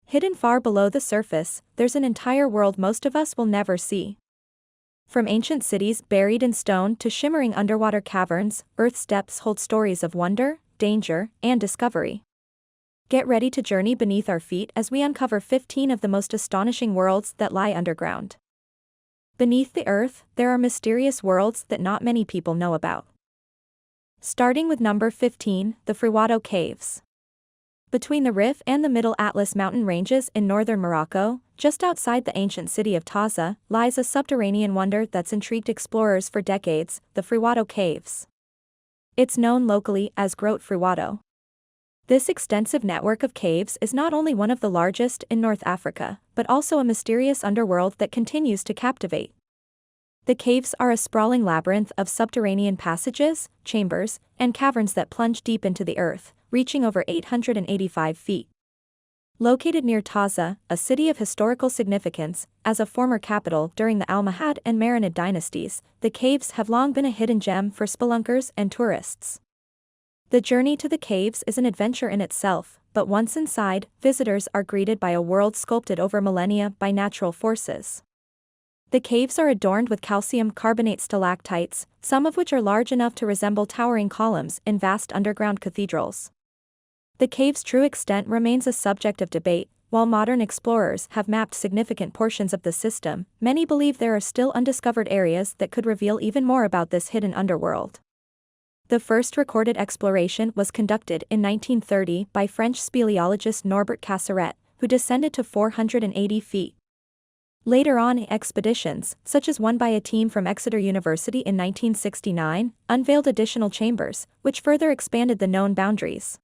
Hidden far below the surface, there's an entire world most of us will never see. From ancient cities buried in stone to shimmering underwater caverns, Earth's depths hold stories of wonder, danger, and discovery. Get ready to journey beneath our feet as we uncover 15 of the most astonishing worlds that lie underground. Beneath the Earth, there are mysterious worlds that not many people know about. Starting with number 15, the Movile Caves. Between the Rif and the Middle Atlas mountain ranges in northern Morocco, just outside the ancient city of Taza, lies a subterranean wonder that's intrigued explorers for decades, the Movile Caves. It's known locally as Grotte Fruwato. This extensive network of caves is not only one of the largest in North Africa, but also a mysterious underworld that continues to captivate. The caves are a sprawling labyrinth of subterranean passages, chambers, and caverns that plunge deep into the earth, reaching over 885 feet. Located near Taza, a city of historical significance, as a former capital during the Almohad and Marinid dynasties, the caves have long been a hidden gem for spelunkers and tourists. The journey to the caves is an adventure in itself, but once inside, visitors are greeted by a world sculpted over millennia by natural forces. The caves are adorned with calcium carbonate stalactites, some of which are large enough to resemble towering columns in vast underground cathedrals. The cave's true extent remains a subject of debate. While modern explorers have mapped significant portions of the system, many believe there are still undiscovered areas that could reveal even more about this hidden underworld. The first recorded exploration was conducted in 1930 by French speleologist Norbert Casseret, who descended to 480 feet. Later on, expeditions, such as one by a team from Exeter University in 1969, unveiled additional chambers, which further expanded the known boundaries.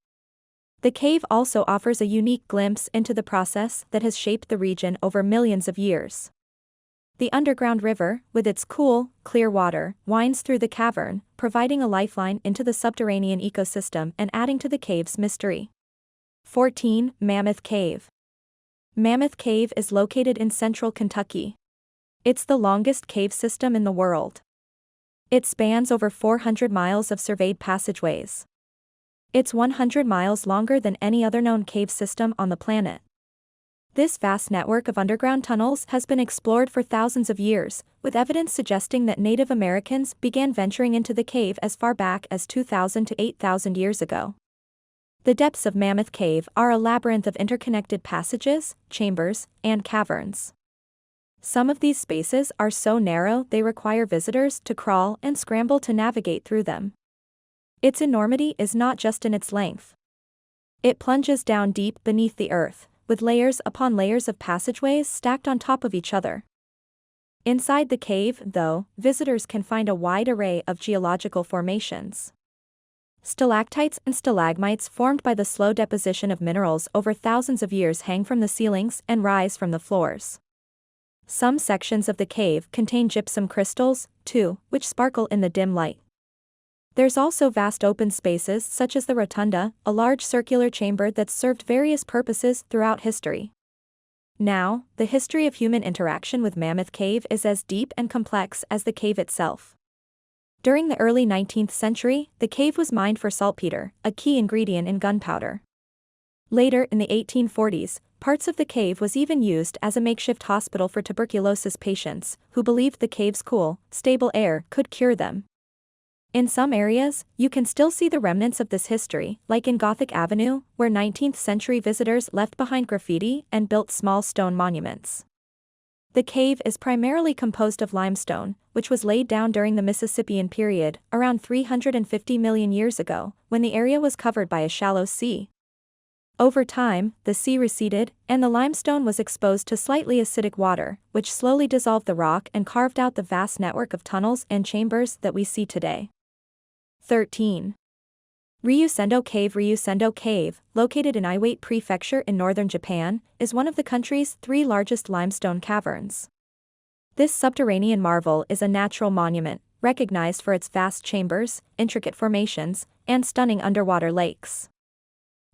The cave also offers a unique glimpse into the process that has shaped the region over millions of years. The underground river, with its cool, clear water, winds through the cavern, providing a lifeline into the subterranean ecosystem and adding to the cave's mystery. 14. Mammoth Cave. Mammoth Cave is located in central Kentucky. It's the longest cave system in the world. It spans over 400 miles of surveyed passageways. It's 100 miles longer than any other known cave system on the planet. This vast network of underground tunnels has been explored for thousands of years, with evidence suggesting that Native Americans began venturing into the cave as far back as 2,000 to 8,000 years ago. The depths of Mammoth Cave are a labyrinth of interconnected passages, chambers, and caverns. Some of these spaces are so narrow they require visitors to crawl and scramble to navigate through them. Its enormity is not just in its length. It plunges down deep beneath the earth, with layers upon layers of passageways stacked on top of each other. Inside the cave, though, visitors can find a wide array of geological formations. Stalactites and stalagmites formed by the slow deposition of minerals over thousands of years hang from the ceilings and rise from the floors. Some sections of the cave contain gypsum crystals, too, which sparkle in the dim light. There's also vast open spaces such as the rotunda, a large circular chamber that's served various purposes throughout history. Now, the history of human interaction with Mammoth Cave is as deep and complex as the cave itself. During the early 19th century, the cave was mined for saltpeter, a key ingredient in gunpowder. Later in the 1840s, parts of the cave was even used as a makeshift hospital for tuberculosis patients, who believed the cave's cool, stable air could cure them. In some areas, you can still see the remnants of this history, like in Gothic Avenue, where 19th-century visitors left behind graffiti and built small stone monuments. The cave is primarily composed of limestone, which was laid down during the Mississippian period, around 350 million years ago, when the area was covered by a shallow sea. Over time, the sea receded, and the limestone was exposed to slightly acidic water, which slowly dissolved the rock and carved out the vast network of tunnels and chambers that we see today. 13. Ryusendo Cave. Ryusendo Cave, located in Iwate Prefecture in northern Japan, is one of the country's 3 largest limestone caverns. This subterranean marvel is a natural monument, recognized for its vast chambers, intricate formations, and stunning underwater lakes.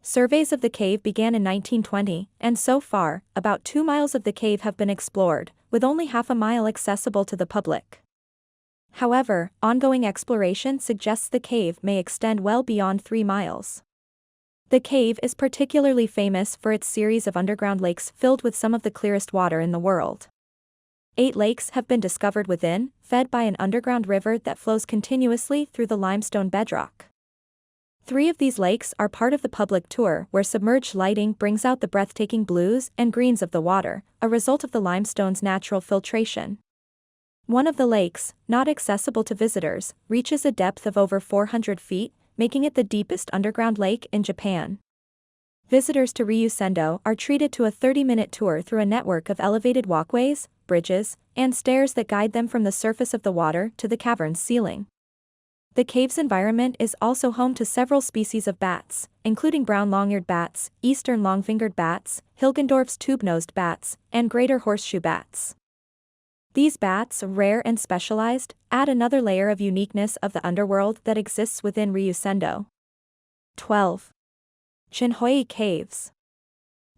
Surveys of the cave began in 1920, and so far, about 2 miles of the cave have been explored, with only half a mile accessible to the public. However, ongoing exploration suggests the cave may extend well beyond 3 miles. The cave is particularly famous for its series of underground lakes filled with some of the clearest water in the world. 8 lakes have been discovered within, fed by an underground river that flows continuously through the limestone bedrock. 3 of these lakes are part of the public tour where submerged lighting brings out the breathtaking blues and greens of the water, a result of the limestone's natural filtration. One of the lakes, not accessible to visitors, reaches a depth of over 400 feet, making it the deepest underground lake in Japan. Visitors to Ryusendo are treated to a 30-minute tour through a network of elevated walkways, bridges, and stairs that guide them from the surface of the water to the cavern's ceiling. The cave's environment is also home to several species of bats, including brown long-eared bats, eastern long-fingered bats, Hilgendorf's tube-nosed bats, and greater horseshoe bats. These bats, rare and specialized, add another layer of uniqueness of the underworld that exists within Ryusendo. 12. Chinhoyi Caves.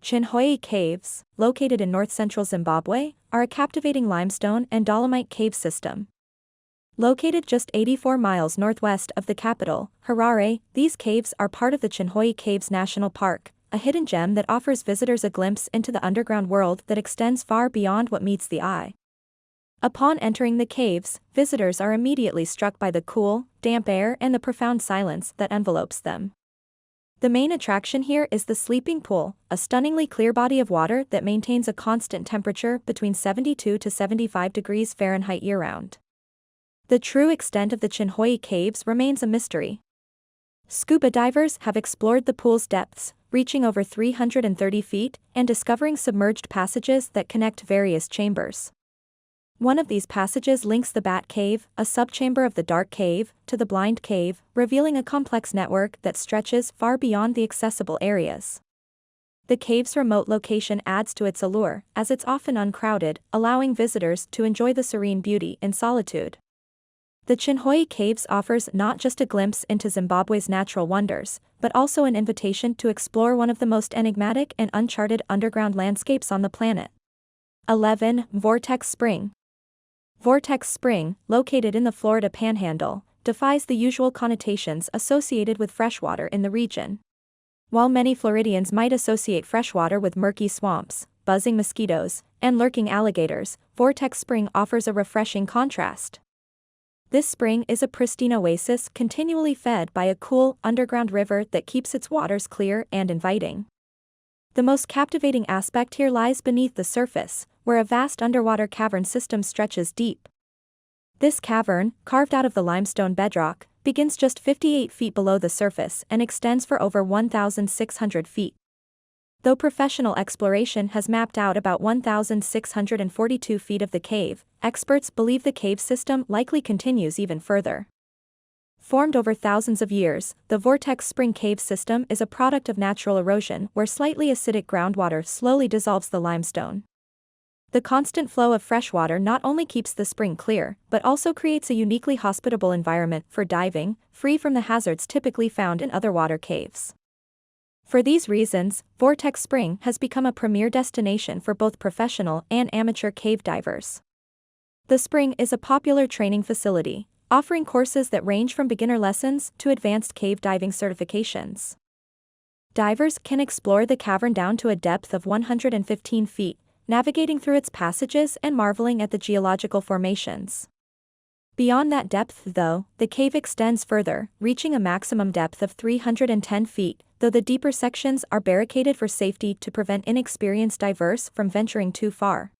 Chinhoyi Caves, located in north-central Zimbabwe, are a captivating limestone and dolomite cave system. Located just 84 miles northwest of the capital, Harare, these caves are part of the Chinhoyi Caves National Park, a hidden gem that offers visitors a glimpse into the underground world that extends far beyond what meets the eye. Upon entering the caves, visitors are immediately struck by the cool, damp air and the profound silence that envelopes them. The main attraction here is the sleeping pool, a stunningly clear body of water that maintains a constant temperature between 72 to 75 degrees Fahrenheit year-round. The true extent of the Chinhoyi Caves remains a mystery. Scuba divers have explored the pool's depths, reaching over 330 feet, and discovering submerged passages that connect various chambers. One of these passages links the Bat Cave, a subchamber of the Dark Cave, to the Blind Cave, revealing a complex network that stretches far beyond the accessible areas. The cave's remote location adds to its allure, as it's often uncrowded, allowing visitors to enjoy the serene beauty in solitude. The Chinhoyi Caves offers not just a glimpse into Zimbabwe's natural wonders, but also an invitation to explore one of the most enigmatic and uncharted underground landscapes on the planet. 11. Vortex Spring. Vortex Spring, located in the Florida Panhandle, defies the usual connotations associated with freshwater in the region. While many Floridians might associate freshwater with murky swamps, buzzing mosquitoes, and lurking alligators, Vortex Spring offers a refreshing contrast. This spring is a pristine oasis continually fed by a cool, underground river that keeps its waters clear and inviting. The most captivating aspect here lies beneath the surface, where a vast underwater cavern system stretches deep. This cavern, carved out of the limestone bedrock, begins just 58 feet below the surface and extends for over 1,600 feet. Though professional exploration has mapped out about 1,642 feet of the cave, experts believe the cave system likely continues even further. Formed over thousands of years, the Vortex Spring Cave system is a product of natural erosion where slightly acidic groundwater slowly dissolves the limestone. The constant flow of fresh water not only keeps the spring clear, but also creates a uniquely hospitable environment for diving, free from the hazards typically found in other water caves. For these reasons, Vortex Spring has become a premier destination for both professional and amateur cave divers. The spring is a popular training facility, offering courses that range from beginner lessons to advanced cave diving certifications. Divers can explore the cavern down to a depth of 115 feet, navigating through its passages and marveling at the geological formations. Beyond that depth, though, the cave extends further, reaching a maximum depth of 310 feet, though the deeper sections are barricaded for safety to prevent inexperienced divers from venturing too far.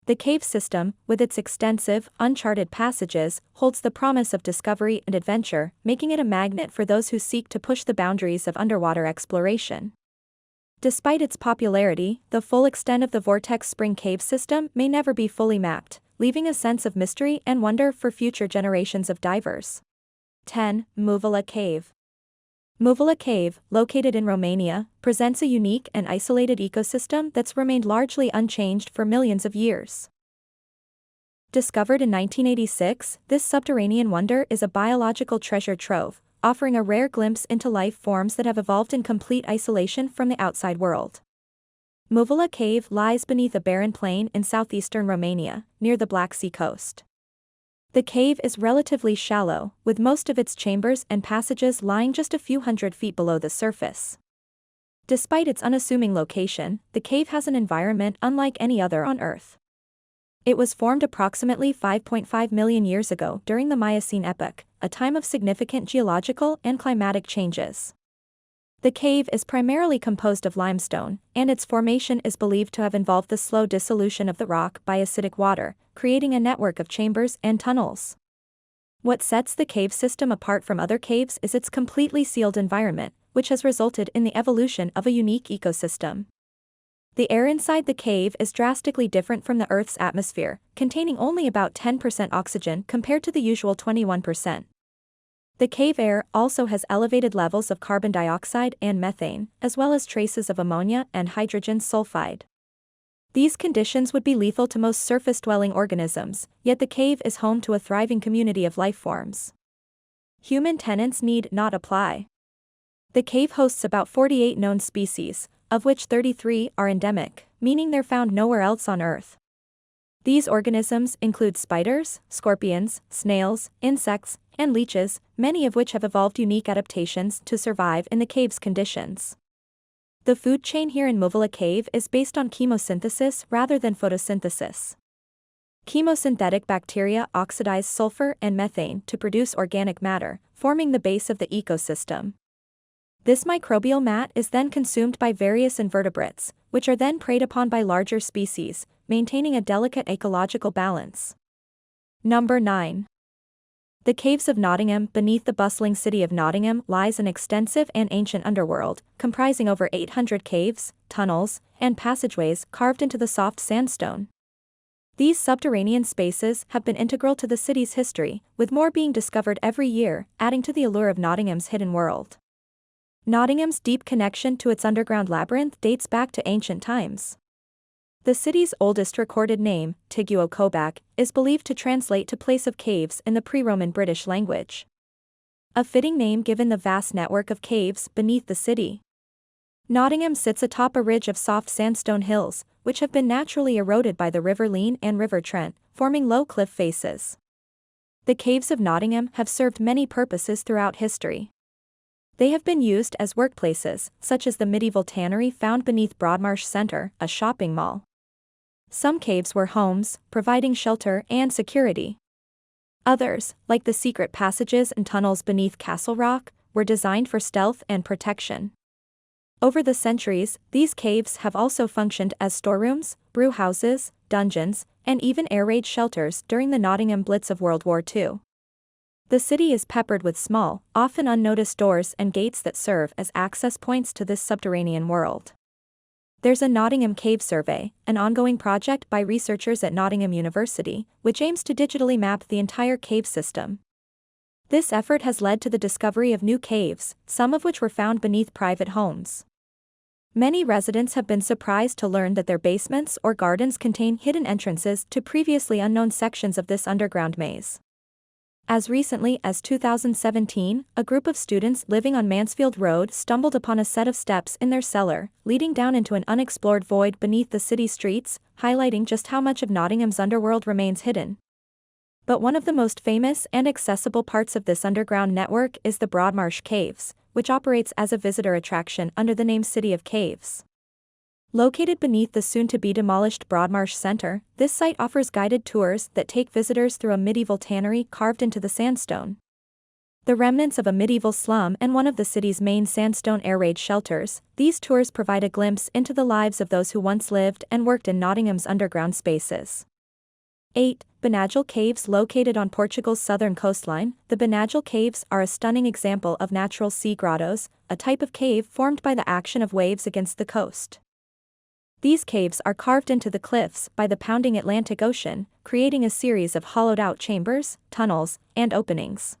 The cave system, with its extensive, uncharted passages, holds the promise of discovery and adventure, making it a magnet for those who seek to push the boundaries of underwater exploration. Despite its popularity, the full extent of the Vortex Spring Cave system may never be fully mapped, leaving a sense of mystery and wonder for future generations of divers. 10. Movile Cave. Movile Cave, located in Romania, presents a unique and isolated ecosystem that's remained largely unchanged for millions of years. Discovered in 1986, this subterranean wonder is a biological treasure trove, offering a rare glimpse into life forms that have evolved in complete isolation from the outside world. Movile Cave lies beneath a barren plain in southeastern Romania, near the Black Sea coast. The cave is relatively shallow, with most of its chambers and passages lying just a few hundred feet below the surface. Despite its unassuming location, the cave has an environment unlike any other on Earth. It was formed approximately 5.5 million years ago during the Miocene epoch, a time of significant geological and climatic changes. The cave is primarily composed of limestone, and its formation is believed to have involved the slow dissolution of the rock by acidic water, creating a network of chambers and tunnels. What sets the cave system apart from other caves is its completely sealed environment, which has resulted in the evolution of a unique ecosystem. The air inside the cave is drastically different from the Earth's atmosphere, containing only about 10% oxygen compared to the usual 21%. The cave air also has elevated levels of carbon dioxide and methane, as well as traces of ammonia and hydrogen sulfide. These conditions would be lethal to most surface-dwelling organisms, yet the cave is home to a thriving community of life forms. Human tenants need not apply. The cave hosts about 48 known species, of which 33 are endemic, meaning they're found nowhere else on Earth. These organisms include spiders, scorpions, snails, insects, and leeches, many of which have evolved unique adaptations to survive in the cave's conditions. The food chain here in Movile Cave is based on chemosynthesis rather than photosynthesis. Chemosynthetic bacteria oxidize sulfur and methane to produce organic matter, forming the base of the ecosystem. This microbial mat is then consumed by various invertebrates, which are then preyed upon by larger species, maintaining a delicate ecological balance. Number 9. The Caves of Nottingham. Beneath the bustling city of Nottingham lies an extensive and ancient underworld, comprising over 800 caves, tunnels, and passageways carved into the soft sandstone. These subterranean spaces have been integral to the city's history, with more being discovered every year, adding to the allure of Nottingham's hidden world. Nottingham's deep connection to its underground labyrinth dates back to ancient times. The city's oldest recorded name, Tiguo Cobac, is believed to translate to place of caves in the pre-Roman British language. A fitting name given the vast network of caves beneath the city. Nottingham sits atop a ridge of soft sandstone hills, which have been naturally eroded by the River Leen and River Trent, forming low cliff faces. The Caves of Nottingham have served many purposes throughout history. They have been used as workplaces, such as the medieval tannery found beneath Broadmarsh Centre, a shopping mall. Some caves were homes, providing shelter and security. Others, like the secret passages and tunnels beneath Castle Rock, were designed for stealth and protection. Over the centuries, these caves have also functioned as storerooms, brewhouses, dungeons, and even air raid shelters during the Nottingham Blitz of World War II. The city is peppered with small, often unnoticed doors and gates that serve as access points to this subterranean world. There's a Nottingham Cave Survey, an ongoing project by researchers at Nottingham University, which aims to digitally map the entire cave system. This effort has led to the discovery of new caves, some of which were found beneath private homes. Many residents have been surprised to learn that their basements or gardens contain hidden entrances to previously unknown sections of this underground maze. As recently as 2017, a group of students living on Mansfield Road stumbled upon a set of steps in their cellar, leading down into an unexplored void beneath the city streets, highlighting just how much of Nottingham's underworld remains hidden. But one of the most famous and accessible parts of this underground network is the Broadmarsh Caves, which operates as a visitor attraction under the name City of Caves. Located beneath the soon-to-be-demolished Broadmarsh Centre, this site offers guided tours that take visitors through a medieval tannery carved into the sandstone. The remnants of a medieval slum and one of the city's main sandstone air raid shelters, these tours provide a glimpse into the lives of those who once lived and worked in Nottingham's underground spaces. 8. Benagil Caves. Located on Portugal's southern coastline, the Benagil Caves are a stunning example of natural sea grottos, a type of cave formed by the action of waves against the coast. These caves are carved into the cliffs by the pounding Atlantic Ocean, creating a series of hollowed-out chambers, tunnels, and openings.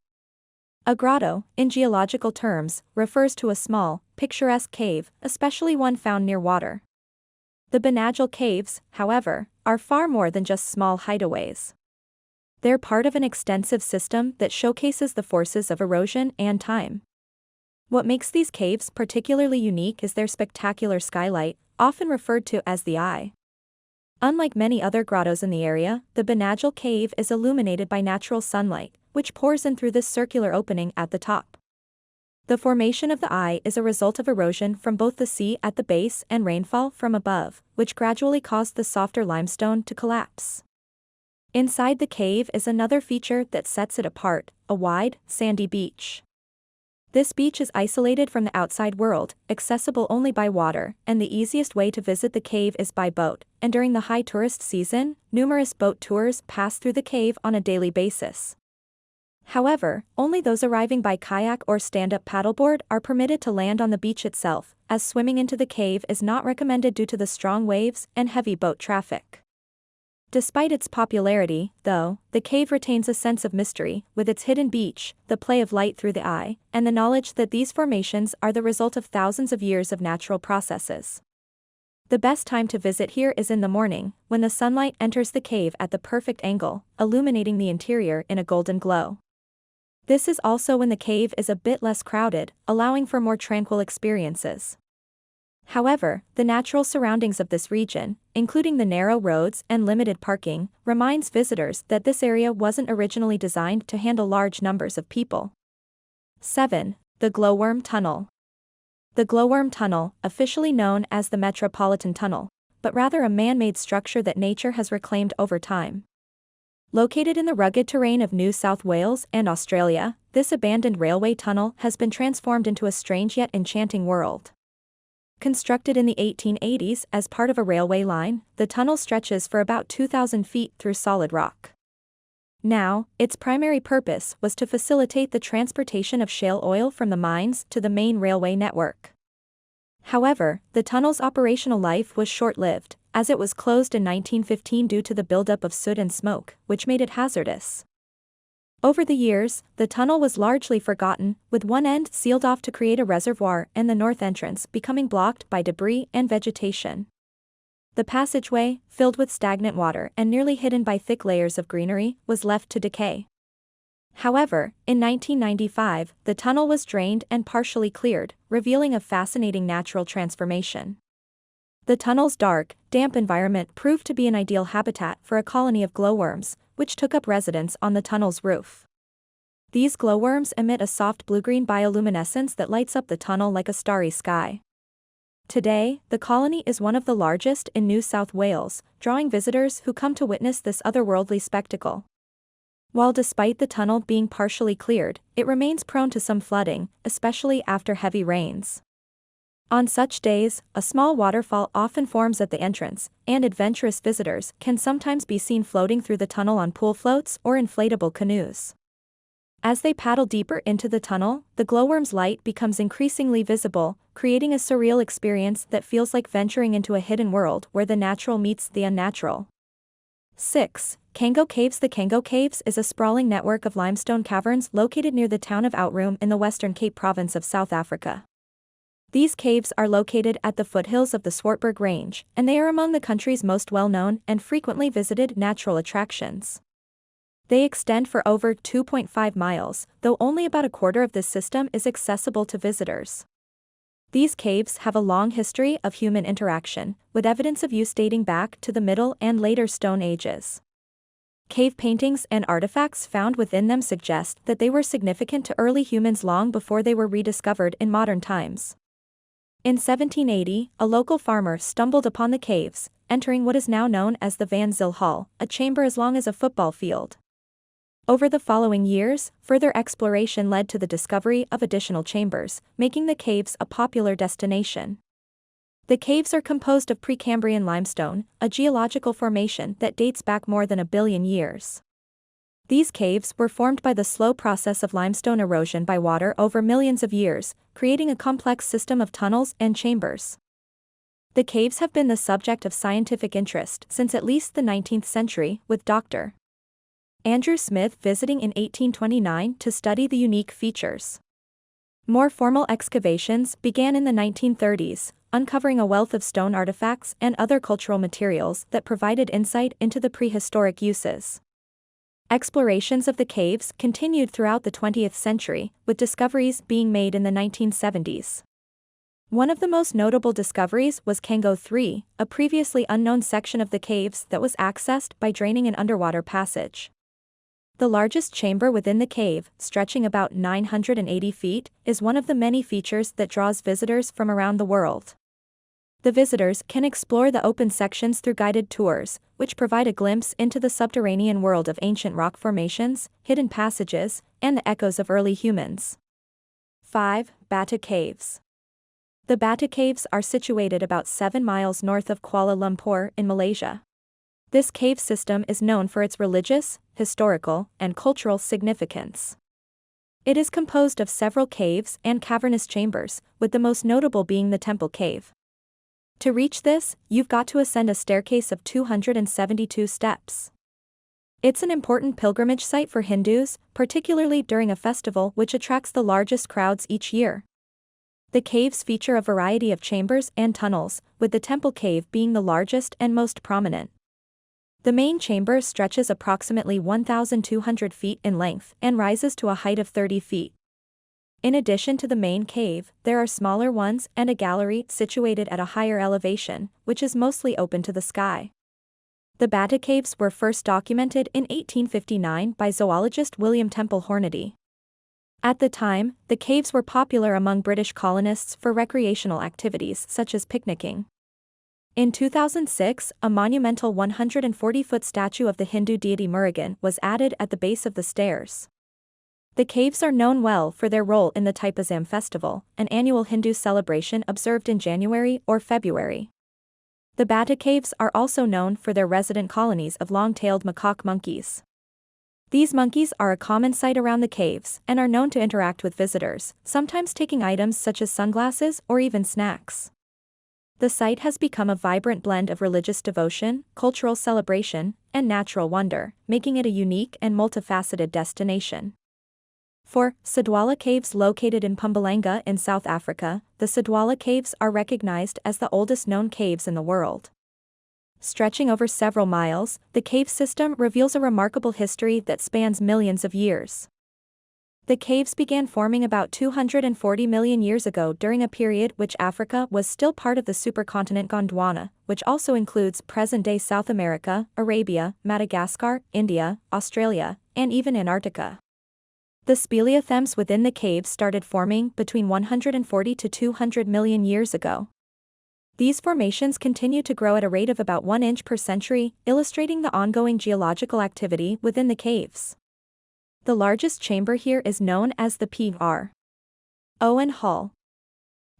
A grotto, in geological terms, refers to a small, picturesque cave, especially one found near water. The Benagil Caves, however, are far more than just small hideaways. They're part of an extensive system that showcases the forces of erosion and time. What makes these caves particularly unique is their spectacular skylight, often referred to as the Eye. Unlike many other grottos in the area, the Benagil Cave is illuminated by natural sunlight, which pours in through this circular opening at the top. The formation of the eye is a result of erosion from both the sea at the base and rainfall from above, which gradually caused the softer limestone to collapse. Inside the cave is another feature that sets it apart, a wide, sandy beach. This beach is isolated from the outside world, accessible only by water, and the easiest way to visit the cave is by boat, and during the high tourist season, numerous boat tours pass through the cave on a daily basis. However, only those arriving by kayak or stand-up paddleboard are permitted to land on the beach itself, as swimming into the cave is not recommended due to the strong waves and heavy boat traffic. Despite its popularity, though, the cave retains a sense of mystery, with its hidden beach, the play of light through the eye, and the knowledge that these formations are the result of thousands of years of natural processes. The best time to visit here is in the morning, when the sunlight enters the cave at the perfect angle, illuminating the interior in a golden glow. This is also when the cave is a bit less crowded, allowing for more tranquil experiences. However, the natural surroundings of this region, including the narrow roads and limited parking, reminds visitors that this area wasn't originally designed to handle large numbers of people. 7. The Glowworm Tunnel. The Glowworm Tunnel, officially known as the Metropolitan Tunnel, but rather a man-made structure that nature has reclaimed over time. Located in the rugged terrain of New South Wales and Australia, this abandoned railway tunnel has been transformed into a strange yet enchanting world. Constructed in the 1880s as part of a railway line, the tunnel stretches for about 2,000 feet through solid rock. Now, its primary purpose was to facilitate the transportation of shale oil from the mines to the main railway network. However, the tunnel's operational life was short-lived, as it was closed in 1915 due to the buildup of soot and smoke, which made it hazardous. Over the years, the tunnel was largely forgotten, with one end sealed off to create a reservoir and the north entrance becoming blocked by debris and vegetation. The passageway, filled with stagnant water and nearly hidden by thick layers of greenery, was left to decay. However, in 1995, the tunnel was drained and partially cleared, revealing a fascinating natural transformation. The tunnel's dark, damp environment proved to be an ideal habitat for a colony of glowworms, which took up residence on the tunnel's roof. These glowworms emit a soft blue-green bioluminescence that lights up the tunnel like a starry sky. Today, the colony is one of the largest in New South Wales, drawing visitors who come to witness this otherworldly spectacle. While despite the tunnel being partially cleared, it remains prone to some flooding, especially after heavy rains. On such days, a small waterfall often forms at the entrance, and adventurous visitors can sometimes be seen floating through the tunnel on pool floats or inflatable canoes. As they paddle deeper into the tunnel, the glowworm's light becomes increasingly visible, creating a surreal experience that feels like venturing into a hidden world where the natural meets the unnatural. 6. Khao Caves. The Khao Caves is a sprawling network of limestone caverns located near the town of Outroom in the Western Cape province of South Africa. These caves are located at the foothills of the Swartberg Range, and they are among the country's most well-known and frequently visited natural attractions. They extend for over 2.5 miles, though only about a quarter of this system is accessible to visitors. These caves have a long history of human interaction, with evidence of use dating back to the Middle and later Stone Ages. Cave paintings and artifacts found within them suggest that they were significant to early humans long before they were rediscovered in modern times. In 1780, a local farmer stumbled upon the caves, entering what is now known as the Van Zyl Hall, a chamber as long as a football field. Over the following years, further exploration led to the discovery of additional chambers, making the caves a popular destination. The caves are composed of Precambrian limestone, a geological formation that dates back more than 1 billion years. These caves were formed by the slow process of limestone erosion by water over millions of years, creating a complex system of tunnels and chambers. The caves have been the subject of scientific interest since at least the 19th century, with Dr. Andrew Smith visiting in 1829 to study the unique features. More formal excavations began in the 1930s, uncovering a wealth of stone artifacts and other cultural materials that provided insight into the prehistoric uses. Explorations of the caves continued throughout the 20th century, with discoveries being made in the 1970s. One of the most notable discoveries was Khao 3, a previously unknown section of the caves that was accessed by draining an underwater passage. The largest chamber within the cave, stretching about 980 feet, is one of the many features that draws visitors from around the world. The visitors can explore the open sections through guided tours, which provide a glimpse into the subterranean world of ancient rock formations, hidden passages, and the echoes of early humans. 5. Batu Caves. The Batu Caves are situated about 7 miles north of Kuala Lumpur in Malaysia. This cave system is known for its religious, historical, and cultural significance. It is composed of several caves and cavernous chambers, with the most notable being the Temple Cave. To reach this, you've got to ascend a staircase of 272 steps. It's an important pilgrimage site for Hindus, particularly during a festival which attracts the largest crowds each year. The caves feature a variety of chambers and tunnels, with the Temple Cave being the largest and most prominent. The main chamber stretches approximately 1,200 feet in length and rises to a height of 30 feet. In addition to the main cave, there are smaller ones and a gallery situated at a higher elevation, which is mostly open to the sky. The Batu Caves were first documented in 1859 by zoologist William Temple Hornady. At the time, the caves were popular among British colonists for recreational activities such as picnicking. In 2006, a monumental 140-foot statue of the Hindu deity Murugan was added at the base of the stairs. The caves are known well for their role in the Taipazam festival, an annual Hindu celebration observed in January or February. The Batu Caves are also known for their resident colonies of long-tailed macaque monkeys. These monkeys are a common sight around the caves and are known to interact with visitors, sometimes taking items such as sunglasses or even snacks. The site has become a vibrant blend of religious devotion, cultural celebration, and natural wonder, making it a unique and multifaceted destination. 4. Sidwala Caves. Located in Mpumalanga in South Africa, the Sidwala Caves are recognized as the oldest known caves in the world. Stretching over several miles, the cave system reveals a remarkable history that spans millions of years. The caves began forming about 240 million years ago during a period which Africa was still part of the supercontinent Gondwana, which also includes present-day South America, Arabia, Madagascar, India, Australia, and even Antarctica. The speleothems within the caves started forming between 140 to 200 million years ago. These formations continue to grow at a rate of about 1 inch per century, illustrating the ongoing geological activity within the caves. The largest chamber here is known as the P.R. Owen Hall.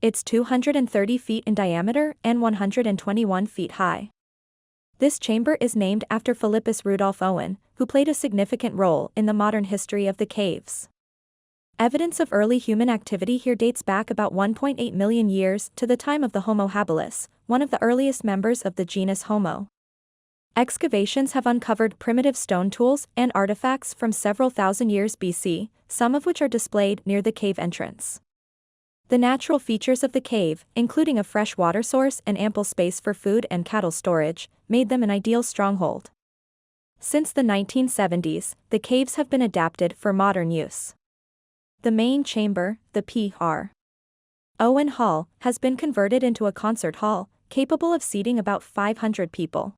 It's 230 feet in diameter and 121 feet high. This chamber is named after Philippus Rudolph Owen, who played a significant role in the modern history of the caves. Evidence of early human activity here dates back about 1.8 million years to the time of the Homo habilis, one of the earliest members of the genus Homo. Excavations have uncovered primitive stone tools and artifacts from several thousand years BC, some of which are displayed near the cave entrance. The natural features of the cave, including a fresh water source and ample space for food and cattle storage, made them an ideal stronghold. Since the 1970s, the caves have been adapted for modern use. The main chamber, the P.R. Owen Hall, has been converted into a concert hall, capable of seating about 500 people.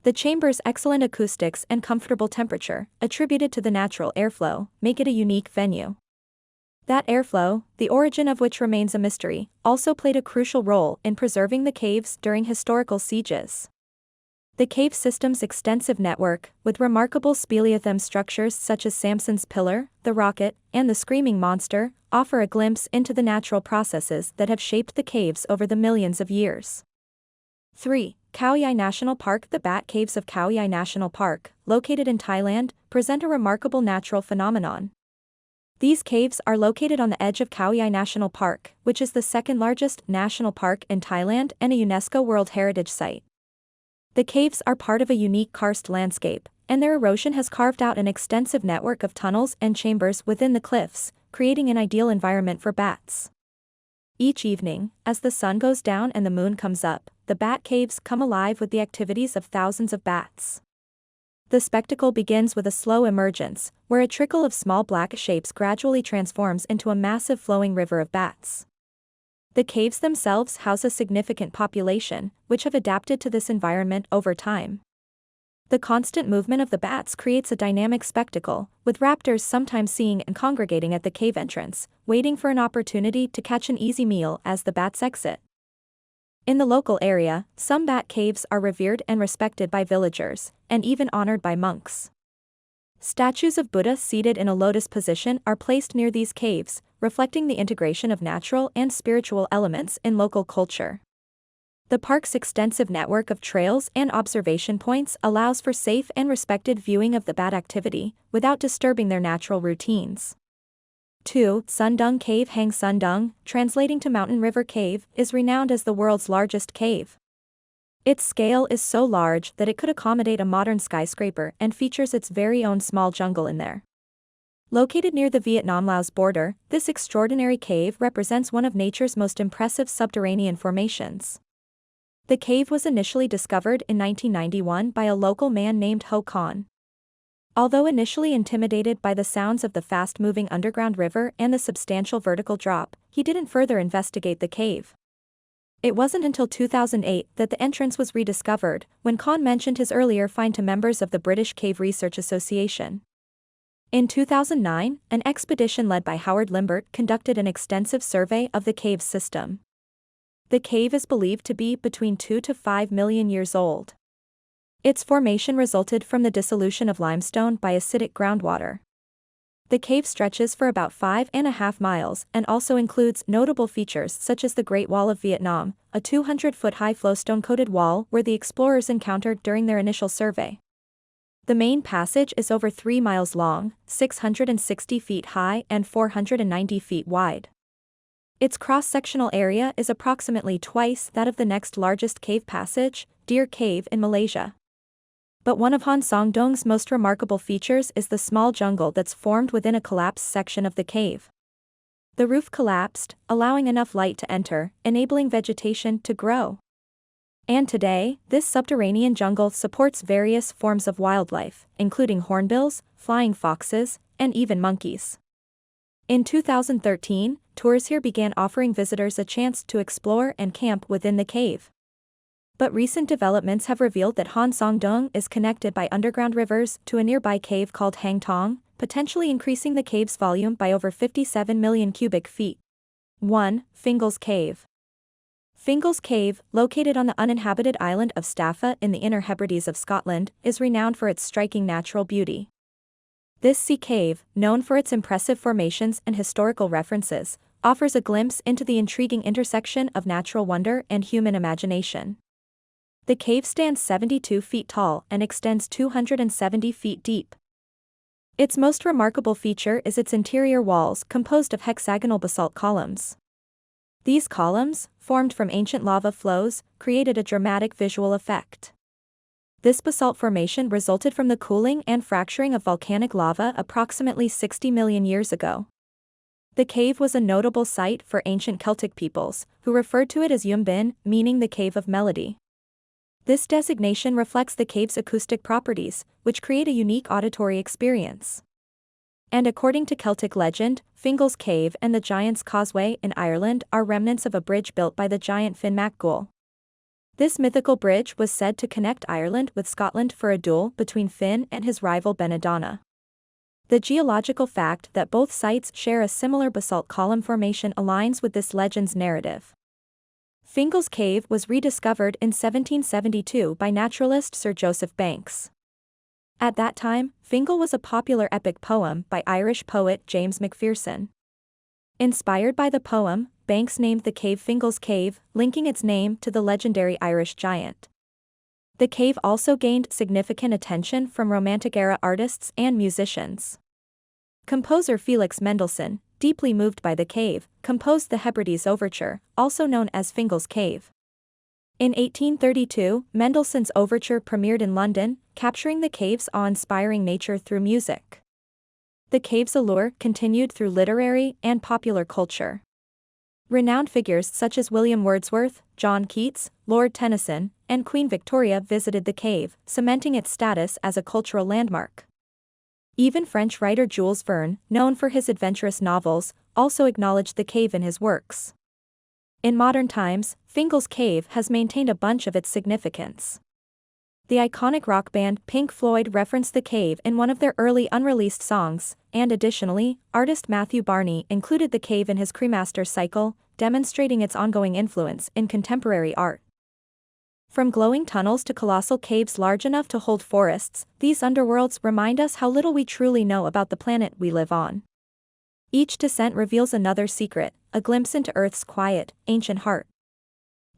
The chamber's excellent acoustics and comfortable temperature, attributed to the natural airflow, make it a unique venue. That airflow, the origin of which remains a mystery, also played a crucial role in preserving the caves during historical sieges. The cave system's extensive network, with remarkable speleothem structures such as Samson's Pillar, the Rocket, and the Screaming Monster, offer a glimpse into the natural processes that have shaped the caves over the millions of years. 3. Khao Yai National Park. The Bat Caves of Khao Yai National Park, located in Thailand, present a remarkable natural phenomenon. These caves are located on the edge of Khao Yai National Park, which is the second largest national park in Thailand and a UNESCO World Heritage Site. The caves are part of a unique karst landscape, and their erosion has carved out an extensive network of tunnels and chambers within the cliffs, creating an ideal environment for bats. Each evening, as the sun goes down and the moon comes up, the bat caves come alive with the activities of thousands of bats. The spectacle begins with a slow emergence, where a trickle of small black shapes gradually transforms into a massive flowing river of bats. The caves themselves house a significant population, which have adapted to this environment over time. The constant movement of the bats creates a dynamic spectacle, with raptors sometimes seen and congregating at the cave entrance, waiting for an opportunity to catch an easy meal as the bats exit. In the local area, some bat caves are revered and respected by villagers, and even honored by monks. Statues of Buddha seated in a lotus position are placed near these caves, reflecting the integration of natural and spiritual elements in local culture. The park's extensive network of trails and observation points allows for safe and respected viewing of the bat activity, without disturbing their natural routines. 2. Son Doong Cave. Hang Son Doong, translating to Mountain River Cave, is renowned as the world's largest cave. Its scale is so large that it could accommodate a modern skyscraper and features its very own small jungle in there. Located near the Vietnam-Laos border, this extraordinary cave represents one of nature's most impressive subterranean formations. The cave was initially discovered in 1991 by a local man named Khao. Although initially intimidated by the sounds of the fast-moving underground river and the substantial vertical drop, he didn't further investigate the cave. It wasn't until 2008 that the entrance was rediscovered, when Khao mentioned his earlier find to members of the British Cave Research Association. In 2009, an expedition led by Howard Limbert conducted an extensive survey of the cave's system. The cave is believed to be between 2 to 5 million years old. Its formation resulted from the dissolution of limestone by acidic groundwater. The cave stretches for about 5.5 miles and also includes notable features such as the Great Wall of Vietnam, a 200-foot-high flowstone-coated wall where the explorers encountered during their initial survey. The main passage is over 3 miles long, 660 feet high and 490 feet wide. Its cross-sectional area is approximately twice that of the next largest cave passage, Deer Cave in Malaysia. But one of Son Doong's most remarkable features is the small jungle that's formed within a collapsed section of the cave. The roof collapsed, allowing enough light to enter, enabling vegetation to grow. And today, this subterranean jungle supports various forms of wildlife, including hornbills, flying foxes, and even monkeys. In 2013, tours here began offering visitors a chance to explore and camp within the cave. But recent developments have revealed that Son Doong is connected by underground rivers to a nearby cave called Hang Tong, potentially increasing the cave's volume by over 57 million cubic feet. 1. Fingal's Cave. Fingal's Cave, located on the uninhabited island of Staffa in the Inner Hebrides of Scotland, is renowned for its striking natural beauty. This sea cave, known for its impressive formations and historical references, offers a glimpse into the intriguing intersection of natural wonder and human imagination. The cave stands 72 feet tall and extends 270 feet deep. Its most remarkable feature is its interior walls composed of hexagonal basalt columns. These columns, formed from ancient lava flows, created a dramatic visual effect. This basalt formation resulted from the cooling and fracturing of volcanic lava approximately 60 million years ago. The cave was a notable site for ancient Celtic peoples, who referred to it as Yumbin, meaning the Cave of Melody. This designation reflects the cave's acoustic properties, which create a unique auditory experience. And according to Celtic legend, Fingal's Cave and the Giant's Causeway in Ireland are remnants of a bridge built by the giant Finn MacCool. This mythical bridge was said to connect Ireland with Scotland for a duel between Finn and his rival Benadonna. The geological fact that both sites share a similar basalt column formation aligns with this legend's narrative. Fingal's Cave was rediscovered in 1772 by naturalist Sir Joseph Banks. At that time, Fingal was a popular epic poem by Irish poet James Macpherson. Inspired by the poem, Banks named the cave Fingal's Cave, linking its name to the legendary Irish giant. The cave also gained significant attention from Romantic-era artists and musicians. Composer Felix Mendelssohn, deeply moved by the cave, composed the Hebrides Overture, also known as Fingal's Cave. In 1832, Mendelssohn's overture premiered in London, capturing the cave's awe-inspiring nature through music. The cave's allure continued through literary and popular culture. Renowned figures such as William Wordsworth, John Keats, Lord Tennyson, and Queen Victoria visited the cave, cementing its status as a cultural landmark. Even French writer Jules Verne, known for his adventurous novels, also acknowledged the cave in his works. In modern times, Fingal's Cave has maintained a bunch of its significance. The iconic rock band Pink Floyd referenced the cave in one of their early unreleased songs, and additionally, artist Matthew Barney included the cave in his Cremaster cycle, demonstrating its ongoing influence in contemporary art. From glowing tunnels to colossal caves large enough to hold forests, these underworlds remind us how little we truly know about the planet we live on. Each descent reveals another secret, a glimpse into Earth's quiet, ancient heart.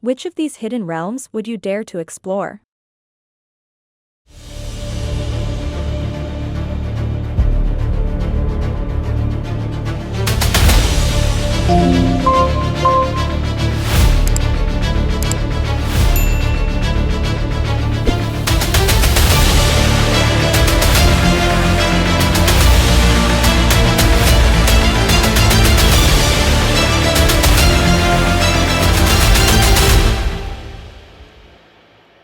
Which of these hidden realms would you dare to explore?